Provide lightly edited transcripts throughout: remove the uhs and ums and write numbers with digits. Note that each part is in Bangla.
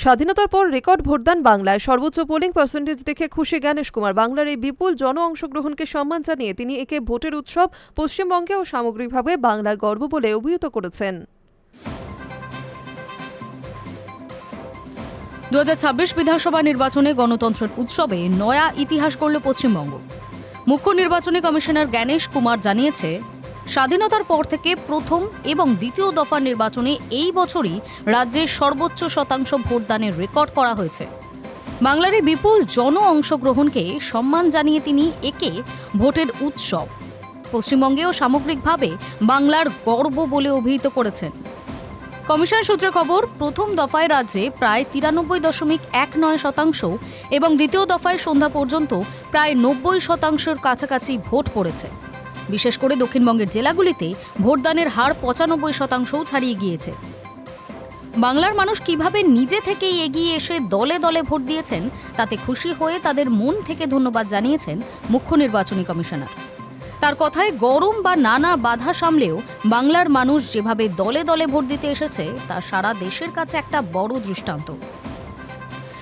স্বাধীনতার পর রেকর্ড ভোটদান বাংলায় সর্বোচ্চ পোলিং পার্সেন্টেজ দেখে খুশি জ্ঞানেশ কুমার। বাংলার এই বিপুল জন অংশগ্রহণকে সম্মান জানিয়ে তিনি একে ভোটের উৎসব, পশ্চিমবঙ্গে ও সামগ্রিকভাবে বাংলার গর্ব বলে অভিহিত করেছেন। 2026 বিধানসভা নির্বাচনে গণতন্ত্রের উৎসবে নয়া ইতিহাস গড়ল পশ্চিমবঙ্গ। মুখ্য নির্বাচনী কমিশনার জ্ঞানেশ কুমার জানিয়েছে, স্বাধীনতার পর থেকে প্রথম এবং দ্বিতীয় দফার নির্বাচনে এই বছরই রাজ্যের সর্বোচ্চ শতাংশ ভোটদানের রেকর্ড করা হয়েছে। বাংলার এই বিপুল জন অংশগ্রহণকে সম্মান জানিয়ে তিনি একে ভোটের উৎসব, পশ্চিমবঙ্গেও সামগ্রিকভাবে বাংলার গর্ব বলে অভিহিত করেছেন। কমিশন সূত্রে খবর, প্রথম দফায় রাজ্যে প্রায় 93.19% এবং দ্বিতীয় দফায় সন্ধ্যা পর্যন্ত প্রায় 90% কাছাকাছি ভোট পড়েছে। বিশেষ করে দক্ষিণবঙ্গের জেলাগুলিতে ভোটদানের হার 95% ছাড়িয়ে গিয়েছে। বাংলার মানুষ কিভাবে নিজে থেকেই এগিয়ে এসে দলে দলে ভোট দিয়েছেন তাতে খুশি হয়ে তাদের মন থেকে ধন্যবাদ জানিয়েছেন মুখ্য নির্বাচনী কমিশনার। তার কথায়, গরম বা নানা বাধা সামলেও বাংলার মানুষ যেভাবে দলে দলে ভোট দিতে এসেছে তা সারা দেশের কাছে একটা বড় দৃষ্টান্ত।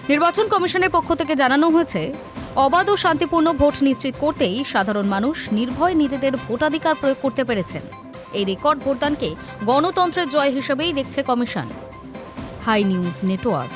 নির্বাচন কমিশনের পক্ষ থেকে জানানো হয়েছে, অবাধ ও শান্তিপূর্ণ ভোট নিশ্চিত করতেই সাধারণ মানুষ নির্ভয়ে নিজেদের ভোটাধিকার প্রয়োগ করতে পেরেছেন। এই রেকর্ড ভোটদানকে গণতন্ত্রের জয় হিসেবেই দেখছে কমিশন। High news network.